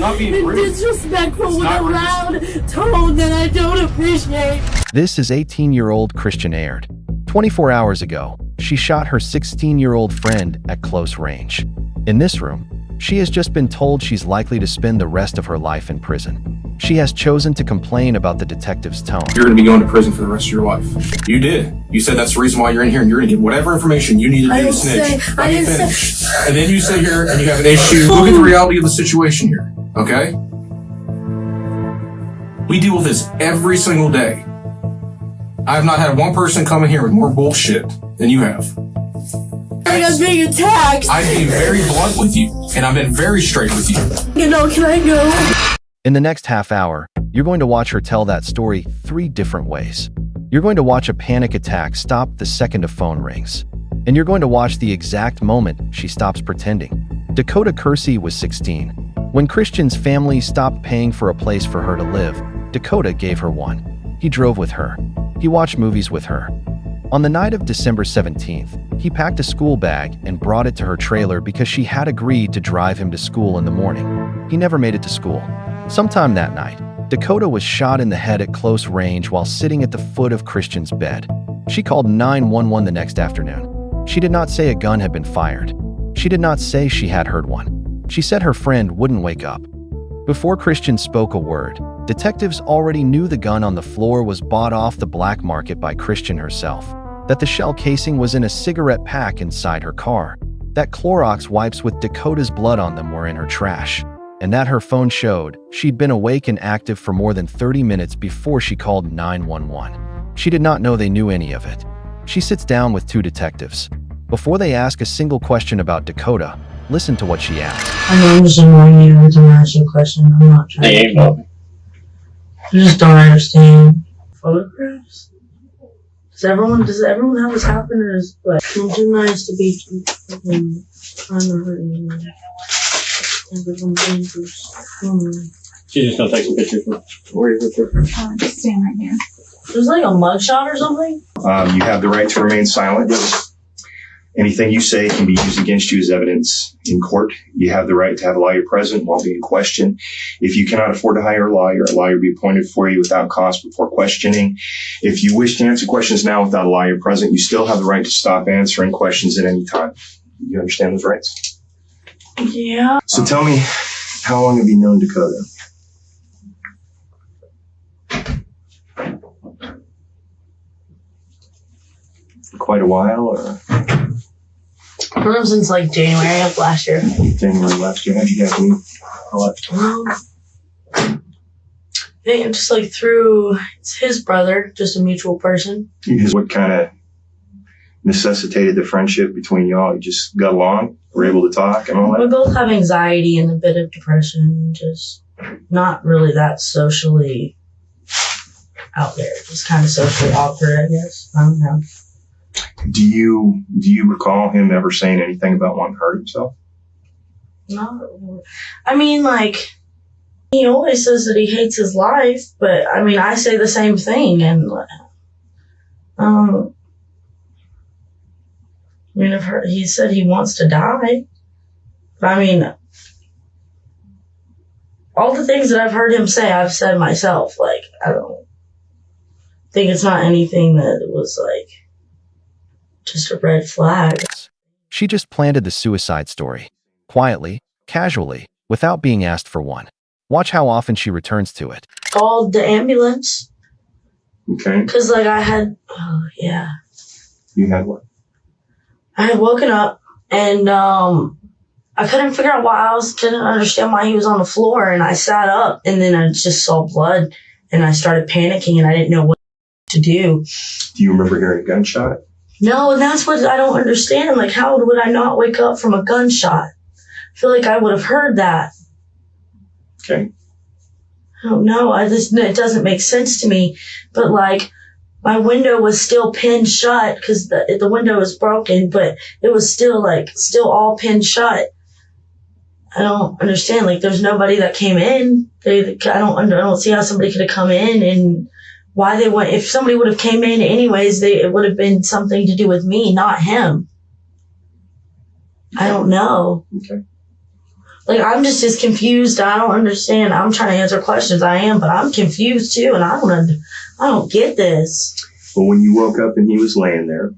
not being and rude. disrespectful with a loud tone that I don't appreciate. This is 18-year-old Kristian Nealy Ard. 24 hours ago, she shot her 16-year-old friend at close range. In this room, she has just been told she's likely to spend the rest of her life in prison. She has chosen to complain about the detective's tone. You're going to be going to prison for the rest of your life. You did. You said that's the reason why you're in here, and you're going to get whatever information you need to do to snitch. Let me finish. And then you sit here and you have an issue. Look at the reality of the situation here, okay? We deal with this every single day. I have not had one person come in here with more bullshit than you have. I'm being attacked. I've been very blunt with you, and I've been very straight with you. Can I go? In the next half hour, you're going to watch her tell that story 3 different ways. You're going to watch a panic attack stop the second a phone rings. And you're going to watch the exact moment she stops pretending. Dakota Kersey was 16. When Kristian's family stopped paying for a place for her to live, Dakota gave her one. He drove with her. He watched movies with her. On the night of December 17th, he packed a school bag and brought it to her trailer because she had agreed to drive him to school in the morning. He never made it to school. Sometime that night, Dakota was shot in the head at close range while sitting at the foot of Kristian's bed. She called 911 the next afternoon. She did not say a gun had been fired. She did not say she had heard one. She said her friend wouldn't wake up. Before Kristian spoke a word, detectives already knew the gun on the floor was bought off the black market by Kristian herself, that the shell casing was in a cigarette pack inside her car, that Clorox wipes with Dakota's blood on them were in her trash, and that her phone showed she'd been awake and active for more than 30 minutes before she called 911. She did not know they knew any of it. She sits down with 2 detectives. Before they ask a single question about Dakota, listen to what she asks. I know I'm just annoying you every time I ask you a question. I'm not trying to. I just don't understand. Photographs? Does everyone have this happen, or is like I'm too nice to be trying to hurt you? She's just gonna take some pictures. Where is it? Just stand right here. There's like a mugshot or something? You have the right to remain silent. Anything you say can be used against you as evidence in court. You have the right to have a lawyer present while being questioned. If you cannot afford to hire a lawyer will be appointed for you without cost before questioning. If you wish to answer questions now without a lawyer present, you still have the right to stop answering questions at any time. You understand those rights? Yeah. So tell me, how long have you known Dakota? Quite a while, or? I've known him since like January of last year. January last year. How'd you guys meet? I think just like through his brother, just a mutual person. What kind of necessitated the friendship between y'all? You just got along, were able to talk and all that? We both have anxiety and a bit of depression, just not really that socially out there. Just kind of socially awkward, I guess. I don't know. Do you recall him ever saying anything about wanting to hurt himself? No. I mean, like, he always says that he hates his life, but I mean, I say the same thing, and I mean, he said he wants to die, but I mean, all the things that I've heard him say, I've said myself. Like, I don't think it's not anything that was like just a red flag. She just planted the suicide story. Quietly, casually, without being asked for one. Watch how often she returns to it. Called the ambulance. Okay. Because, like, yeah. You had what? I had woken up, and I couldn't figure out why didn't understand why he was on the floor, and I sat up, and then I just saw blood, and I started panicking, and I didn't know what to do. Do you remember hearing a gunshot? No, and that's what I don't understand. Like, how would I not wake up from a gunshot? I feel like I would have heard that. Okay. I don't know. It doesn't make sense to me. But, like, my window was still pinned shut because the window was broken, but it was still all pinned shut. I don't understand. Like, there's nobody that came in. I don't see how somebody could have come in and why they went. If somebody would have came in anyways, it would have been something to do with me, not him. I don't know. Okay. Like, I'm just as confused. I don't understand. I'm trying to answer questions. I am, but I'm confused too, and I don't get this. Well, when you woke up and he was laying there,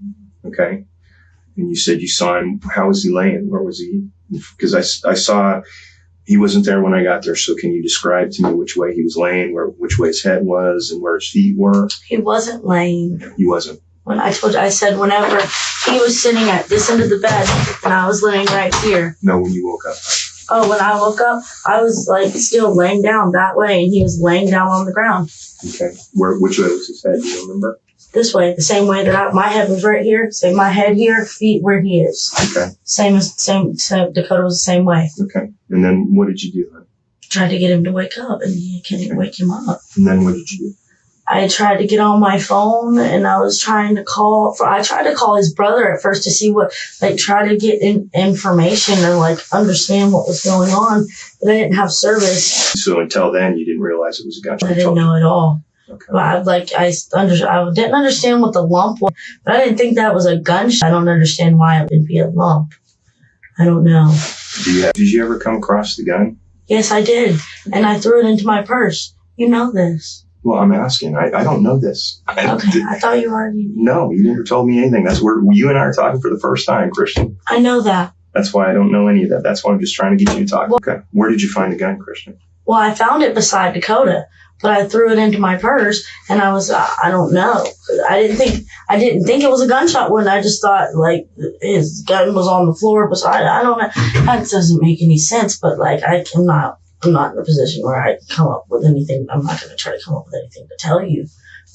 okay, and you said you saw him, how was he laying? Where was he? Because I saw he wasn't there when I got there. So can you describe to me which way he was laying, which way his head was, and where his feet were? He wasn't laying. He wasn't. When I said whenever he was sitting at this end of the bed and I was laying right here. No, when you woke up. Oh, when I woke up, I was like still laying down that way, and he was laying down on the ground. Okay. Which way was his head? Do you remember? This way, the same way that my head was right here. Same, my head here, feet where he is. Okay. Same. Dakota was the same way. Okay. And then what did you do? Tried to get him to wake up, and you can't wake him up. And then what did you do? I tried to get on my phone, and I was trying to call. I tried to call his brother at first to see try to get information or understand what was going on, but I didn't have service. So until then, you didn't realize it was a gunshot? I didn't know at all. Okay. But I didn't understand what the lump was, but I didn't think that was a gunshot. I don't understand why it would be a lump. I don't know. Did you ever come across the gun? Yes, I did, and I threw it into my purse. You know this. Well, I'm asking. I don't know this. Okay, I thought you already knew. No, you never told me anything. That's where you and I are talking for the first time, Kristian. I know that. That's why I don't know any of that. That's why I'm just trying to get you to talk. Okay. Where did you find the gun, Kristian? Well, I found it beside Dakota, but I threw it into my purse, and I was, I don't know. I didn't think it was a gunshot wound. I just thought, his gun was on the floor beside, I don't know. That doesn't make any sense, but, I'm not in a position where I can come up with anything. I'm not going to try to come up with anything to tell you.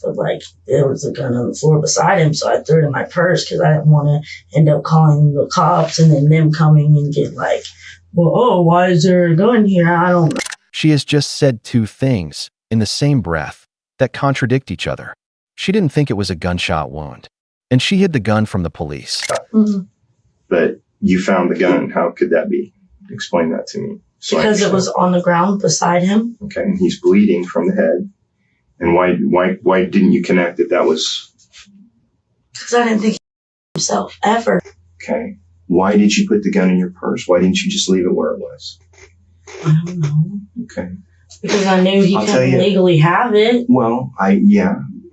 But, there was a gun on the floor beside him, so I threw it in my purse because I didn't want to end up calling the cops and then them coming and get why is there a gun here? I don't know. She has just said two things in the same breath that contradict each other. She didn't think it was a gunshot wound, and she hid the gun from the police. Mm-hmm. But you found the gun. How could that be? Explain that to me. Because it was on the ground beside him. Okay, and he's bleeding from the head. And why didn't you connect that was? Because I didn't think he himself ever. Okay. Why did you put the gun in your purse? Why didn't you just leave it where it was? I don't know. Okay. Because I knew he couldn't legally have it. Well, I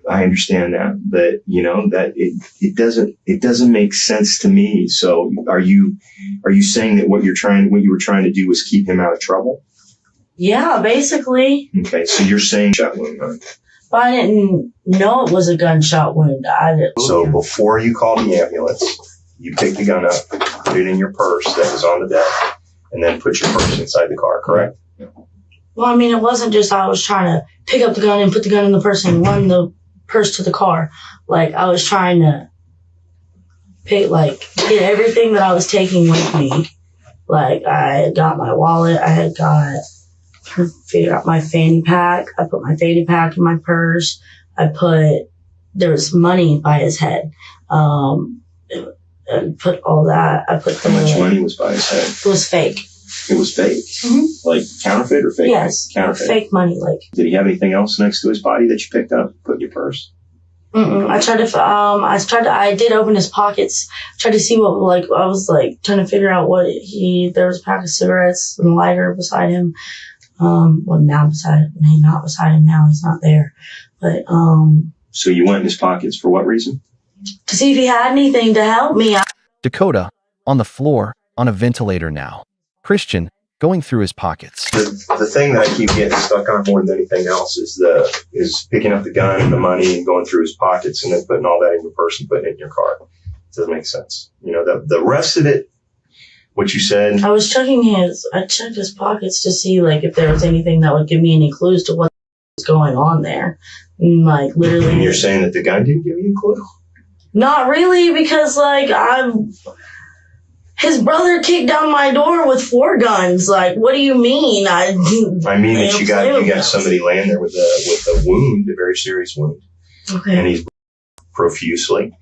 understand that, but that it doesn't make sense to me. So are you saying that what you were trying to do was keep him out of trouble? Yeah, basically. Okay, so you're saying gunshot wound, right? But I didn't know it was a gunshot wound. So before you called the ambulance, you picked the gun up, put it in your purse that was on the deck, and then put your purse inside the car, correct? Well, I mean, it wasn't just I was trying to pick up the gun and put the gun in the purse and run the purse to the car. I was trying to get everything that I was taking with me. I had got my wallet. I had figured out my fanny pack. I put my fanny pack in my purse. There was money by his head. And put all that. How much money was by his head? It was fake. It was fake? Mm-hmm. Like counterfeit or fake? Yes. Counterfeit. Fake money, Did he have anything else next to his body that you picked up, put in your purse? Mm-mm. I did open his pockets. Tried to see what, I was trying to figure out there was a pack of cigarettes and a lighter beside him. Not beside him now. He's not there. But, So you went in his pockets for what reason? To see if he had anything to help me. Dakota, on the floor, on a ventilator now. Kristian, going through his pockets. The thing that I keep getting stuck on more than anything else is picking up the gun and the money and going through his pockets and then putting all that in your purse and putting it in your car. It doesn't make sense. The rest of it, what you said. I checked his pockets to see if there was anything that would give me any clues to what was going on there. Literally. And you're saying that the gun didn't give you a clue? Not really, because his brother kicked down my door with 4 guns. What do you mean? I mean that you got somebody laying there with a wound, a very serious wound. Okay. And he's profusely.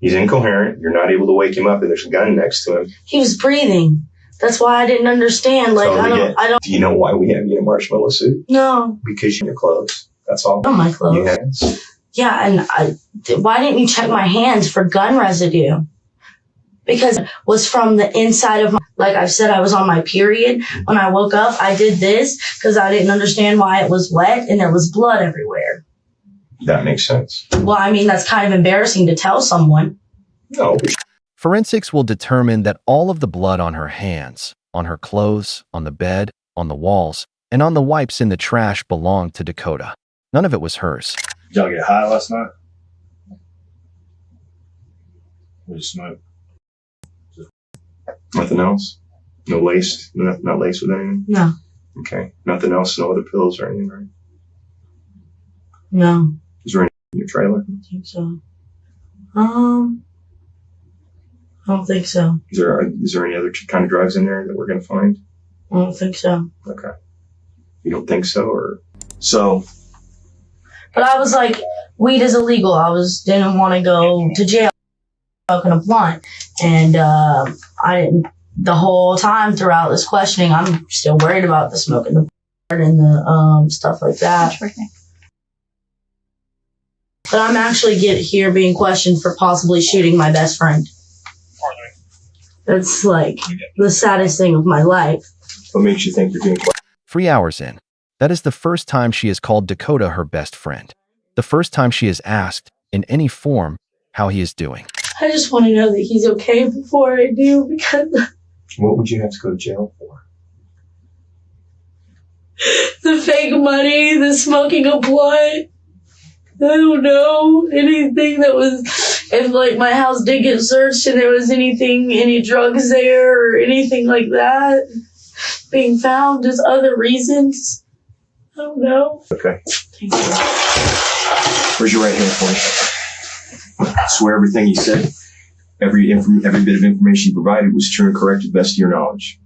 He's incoherent. You're not able to wake him up, and there's a gun next to him. He was breathing. That's why I didn't understand. I don't. Do you know why we have you in a marshmallow suit? No. Because you're in your clothes. That's all. On my clothes. Your hands. Yeah, and why didn't you check my hands for gun residue? because it was from the inside of my, like I said, I was on my period. When I woke up, I did this because I didn't understand why it was wet and there was blood everywhere. That makes sense. Well, I mean, that's kind of embarrassing to tell someone. No. Forensics will determine that all of the blood on her hands, on her clothes, on the bed, on the walls, and on the wipes in the trash belonged to Dakota. None of it was hers. Did y'all get high last night? We smoked. Nothing else? No lace? Not laced with anything? No. Okay. Nothing else? No other pills or anything, right? No. Is there anything in your trailer? I don't think so. I don't think so. Is there any other kind of drugs in there that we're going to find? I don't think so. Okay. You don't think so, or so? But I was like, weed is illegal. Didn't want to go to jail smoking a blunt, and I didn't. The whole time throughout this questioning, I'm still worried about the smoking the and the stuff like that. But I'm actually here being questioned for possibly shooting my best friend. That's like the saddest thing of my life. What makes you think you're being questioned? 3 hours in. That is the first time she has called Dakota her best friend. The first time she has asked, in any form, how he is doing. I just want to know that he's okay before I do, because What would you have to go to jail for? the fake money, the smoking a blunt, I don't know, anything that was, if like my house did get searched and there was any drugs there or anything like that being found, just other reasons. I don't know. Okay. Thank you. Where's your right hand for me? Swear everything you said, every bit of information you provided was true and correct to the best of your knowledge.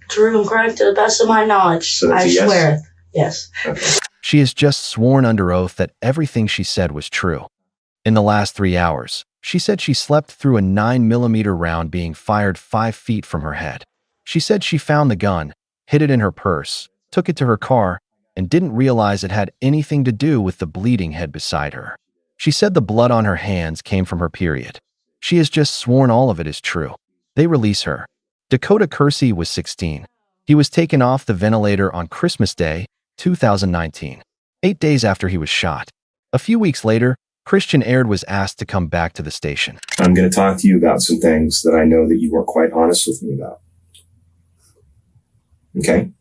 True and correct to the best of my knowledge. So that's I a yes? swear. Yes. Okay. She has just sworn under oath that everything she said was true. In the last 3 hours, she said she slept through a 9mm round being fired 5 feet from her head. She said she found the gun, hid it in her purse, took it to her car, and didn't realize it had anything to do with the bleeding head beside her. She said the blood on her hands came from her period. She has just sworn all of it is true. They release her. Dakota Kersey was 16. He was taken off the ventilator on Christmas Day, 2019, 8 days after he was shot. A few weeks later, Kristian Nealy Ard was asked to come back to the station. I'm going to talk to you about some things that I know that you weren't quite honest with me about. Okay?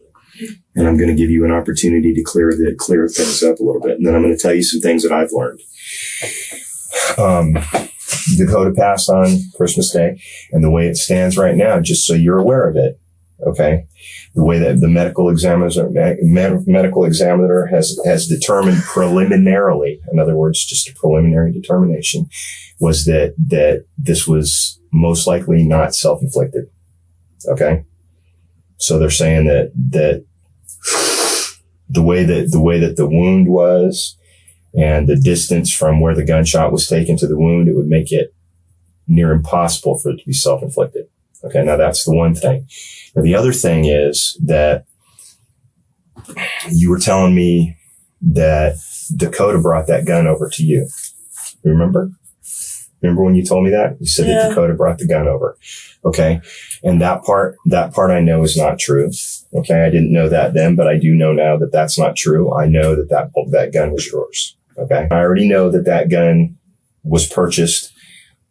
And I'm going to give you an opportunity to clear things up a little bit. And then I'm going to tell you some things that I've learned. Dakota passed on Christmas Day, and the way it stands right now, just so you're aware of it, okay? The way that the medical examiner has determined preliminarily, in other words, just a preliminary determination, was that this was most likely not self-inflicted. Okay? So they're saying that the way that the wound was and the distance from where the gunshot was taken to the wound, it would make it near impossible for it to be self-inflicted. Okay, now that's the one thing. Now the other thing is that you were telling me that Dakota brought that gun over to you. Remember? Remember when you told me that? You said that Dakota brought the gun over. Okay. And that part I know is not true. Okay. I didn't know that then, but I do know now that that's not true. I know that gun was yours. Okay. I already know that gun was purchased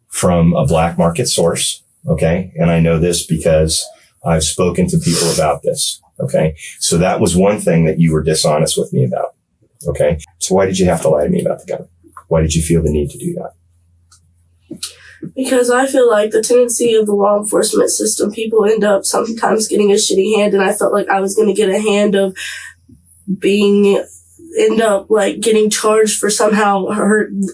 from a black market source. Okay. And I know this because I've spoken to people about this. Okay. So that was one thing that you were dishonest with me about. Okay. So why did you have to lie to me about the gun? Why did you feel the need to do that? Because I feel like the tendency of the law enforcement system, people end up sometimes getting a shitty hand, and I felt like I was going to get a hand of end up like getting charged for somehow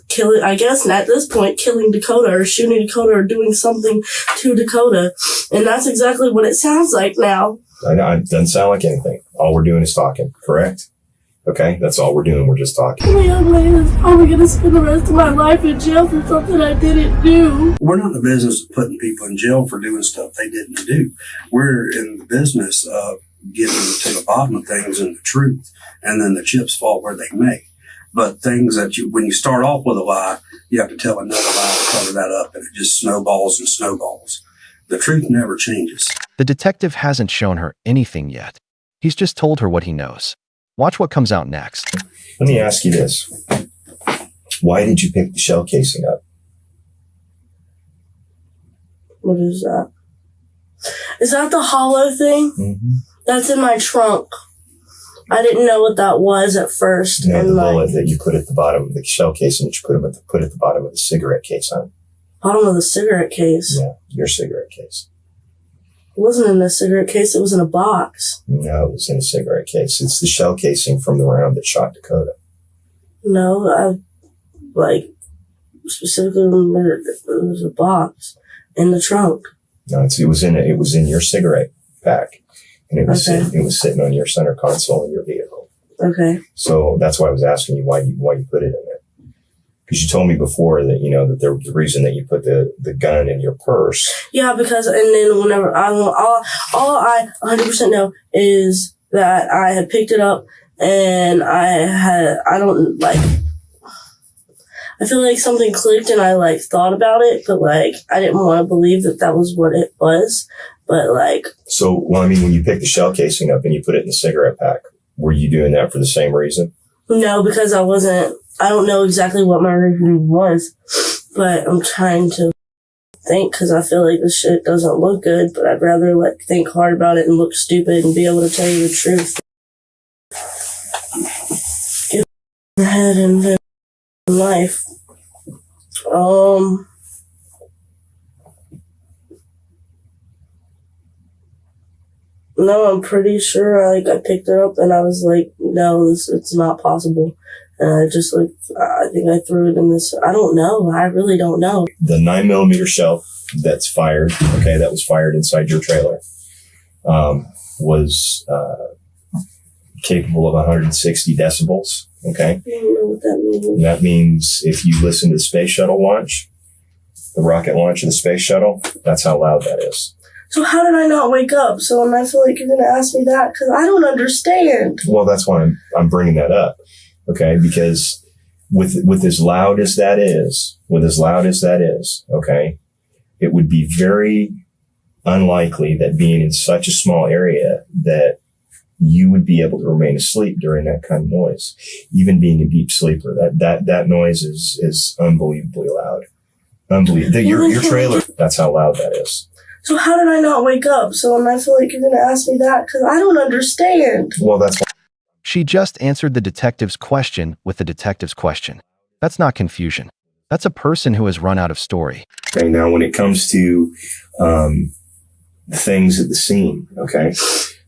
killing, I guess at this point, killing Dakota or shooting Dakota or doing something to Dakota. And that's exactly what it sounds like now. I know, it doesn't sound like anything. All we're doing is talking, correct? Okay, that's all we're doing. We're just talking. My young lady is probably going to spend the rest of my life in jail for something I didn't do. We're not in the business of putting people in jail for doing stuff they didn't do. We're in the business of getting to the bottom of things and the truth, and then the chips fall where they may. But things that when you start off with a lie, you have to tell another lie to cover that up, and it just snowballs and snowballs. The truth never changes. The detective hasn't shown her anything yet. He's just told her what he knows. Watch what comes out next. Let me ask you this. Why did you pick the shell casing up? What is that? Is that the hollow thing? Mm-hmm. That's in my trunk. I didn't know what that was at first. No, and the bullet that you put at the bottom, the shell casing that you put at the bottom of the cigarette case on. Bottom of the cigarette case. Yeah, your cigarette case. It wasn't in a cigarette case. It was in a box. No, it was in a cigarette case. It's the shell casing from the round that shot Dakota. No, I specifically remember it was a box in the trunk. No, it was in your cigarette pack, and it was sitting on your center console in your vehicle. Okay. So that's why I was asking you why you put it in there. Because you told me before that that the reason that you put the gun in your purse. Yeah, because and then whenever all I 100% know is that I had picked it up and I feel like something clicked and I thought about it, but I didn't want to believe that was what it was. But So, when you picked the shell casing up and you put it in the cigarette pack, were you doing that for the same reason? No, because I don't know exactly what my reasoning was, but I'm trying to think because I feel like this shit doesn't look good, but I'd rather think hard about it and look stupid and be able to tell you the truth. Get your head and then life. No, I'm pretty sure I picked it up and I was like, no, it's not possible. And I just I think I threw it in this. I don't know. I really don't know. The 9mm shell that's fired, that was fired inside your trailer, was capable of 160 decibels. Okay. I don't know what that means. And that means if you listen to the space shuttle launch, the rocket launch of the space shuttle, that's how loud that is. So how did I not wake up? So I feel like you're going to ask me that because I don't understand. Well, that's why I'm bringing that up. Okay. Because with as loud as that is, okay, it would be very unlikely that being in such a small area that you would be able to remain asleep during that kind of noise. Even being a deep sleeper, that noise is unbelievably loud. Unbelievable. Your trailer, that's how loud that is. So how did I not wake up? So I feel like you're going to ask me that because I don't understand. Well, that's why. She just answered the detective's question with the detective's question. That's not confusion. That's a person who has run out of story. Okay, now when it comes to things at the scene, okay,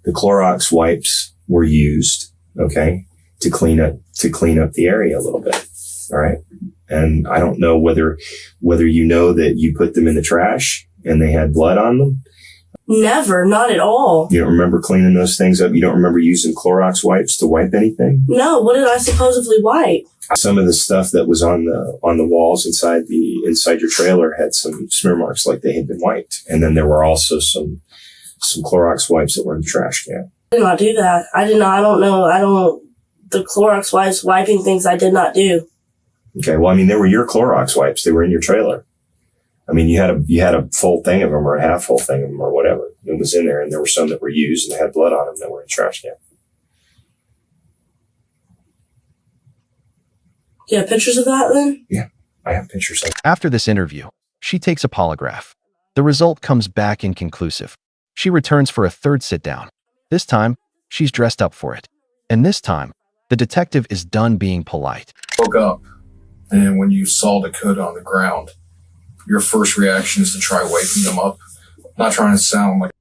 the Clorox wipes were used, okay, to clean up the area a little bit. All right. And I don't know whether you know that you put them in the trash and they had blood on them. Never, not at all. You don't remember cleaning those things up? You don't remember using Clorox wipes to wipe anything? No, what did I supposedly wipe? Some of the stuff that was on the walls inside your trailer had some smear marks like they had been wiped. And then there were also some Clorox wipes that were in the trash can. I did not do that. I did not. I don't know. The Clorox wipes, wiping things I did not do. Okay. Well, they were your Clorox wipes. They were in your trailer. You had a full thing of them or a half full thing of them or whatever. It was in there, and there were some that were used and had blood on them that were in the trash can. You have pictures of that then? Yeah, I have pictures of it. After this interview, she takes a polygraph. The result comes back inconclusive. She returns for a third sit-down. This time, she's dressed up for it. And this time, the detective is done being polite. Woke up, and when you saw Dakota on the ground, your first reaction is to try waking them up. Not trying to sound like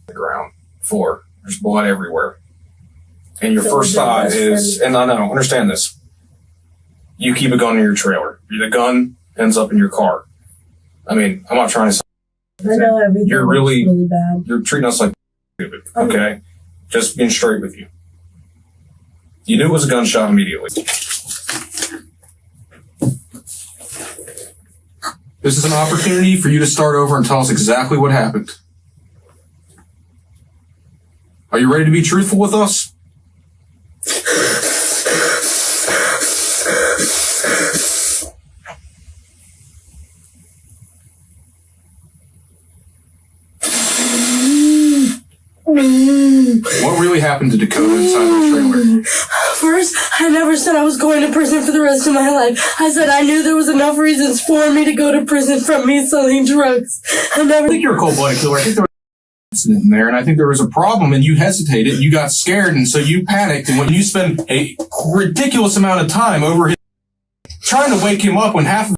the ground. There's blood everywhere. And your first thought is, and I know, understand this. You keep a gun in your trailer. The gun ends up in your car. I'm not trying to I know everything. You're really bad. You're treating us like stupid, okay? Just being straight with you. You knew it was a gunshot immediately. This is an opportunity for you to start over and tell us exactly what happened. Are you ready to be truthful with us? really happened to Dakota inside the trailer? First, I never said I was going to prison for the rest of my life. I said I knew there was enough reasons for me to go to prison from me selling drugs. I think you're a cold-blooded killer. I think there was an incident in there, and I think there was a problem, and you hesitated, and you got scared, and so you panicked, and when you spend a ridiculous amount of time over his trying to wake him up when half of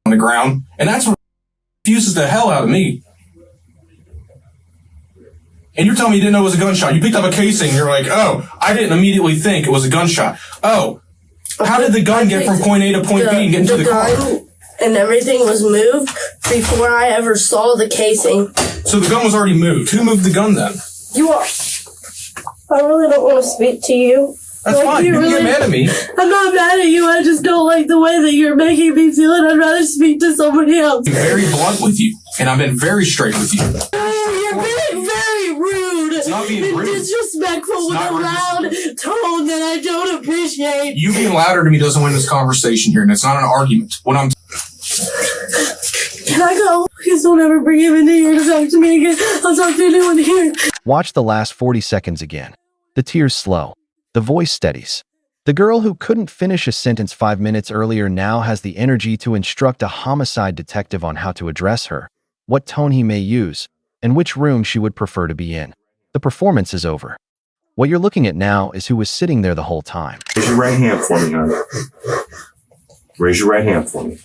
on the ground, and that's what confuses the hell out of me. And you're telling me you didn't know it was a gunshot. You picked up a casing, and you're like, oh, I didn't immediately think it was a gunshot. Oh, how did the gun get from point A to point B and get into the car? And everything was moved before I ever saw the casing. So the gun was already moved. Who moved the gun then? You are. I really don't want to speak to you. That's fine. You can get mad at me. I'm not mad at you. I just don't like the way that you're making me feel, and I'd rather speak to somebody else. I'm very blunt with you, and I've been very straight with you. You're being very rude. It's not being rude. Disrespectful with a loud tone that I don't appreciate. You being louder to me doesn't win this conversation here, and it's not an argument. What I'm Can I go? Please don't ever bring him into here to talk to me again. I'll talk to anyone here. Watch the last 40 seconds again. The tears slow. The voice steadies. The girl who couldn't finish a sentence 5 minutes earlier now has the energy to instruct a homicide detective on how to address her, what tone he may use, and which room she would prefer to be in. The performance is over. What you're looking at now is who was sitting there the whole time. Raise your right hand for me, honey. Raise your right hand for me.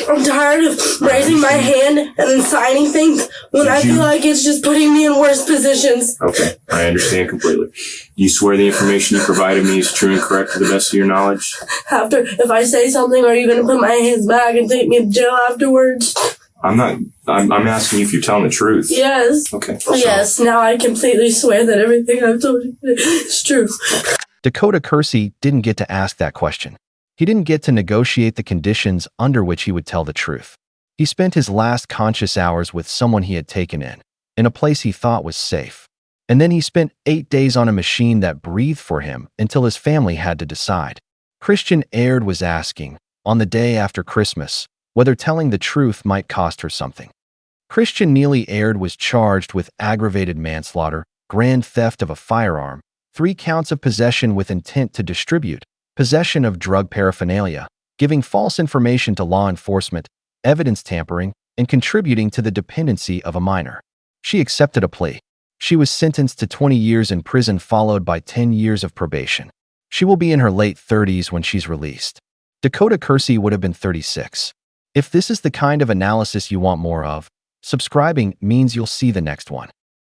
I'm tired of raising my hand and then signing things when I feel like it's just putting me in worse positions. Okay, I understand completely. Do you swear the information you provided me is true and correct to the best of your knowledge? If I say something, are you going to put my hands back and take me to jail afterwards? I'm asking you if you're telling the truth. Yes. Okay. Yes, now I completely swear that everything I've told you is true. Dakota Kersey didn't get to ask that question. He didn't get to negotiate the conditions under which he would tell the truth. He spent his last conscious hours with someone he had taken in a place he thought was safe. And then he spent 8 days on a machine that breathed for him until his family had to decide. Kristian Ard was asking, on the day after Christmas, whether telling the truth might cost her something. Kristian Nealy Ard was charged with aggravated manslaughter, grand theft of a firearm, 3 counts of possession with intent to distribute, possession of drug paraphernalia, giving false information to law enforcement, evidence tampering, and contributing to the dependency of a minor. She accepted a plea. She was sentenced to 20 years in prison followed by 10 years of probation. She will be in her late 30s when she's released. Dakota Kersey would have been 36. If this is the kind of analysis you want more of, subscribing means you'll see the next one.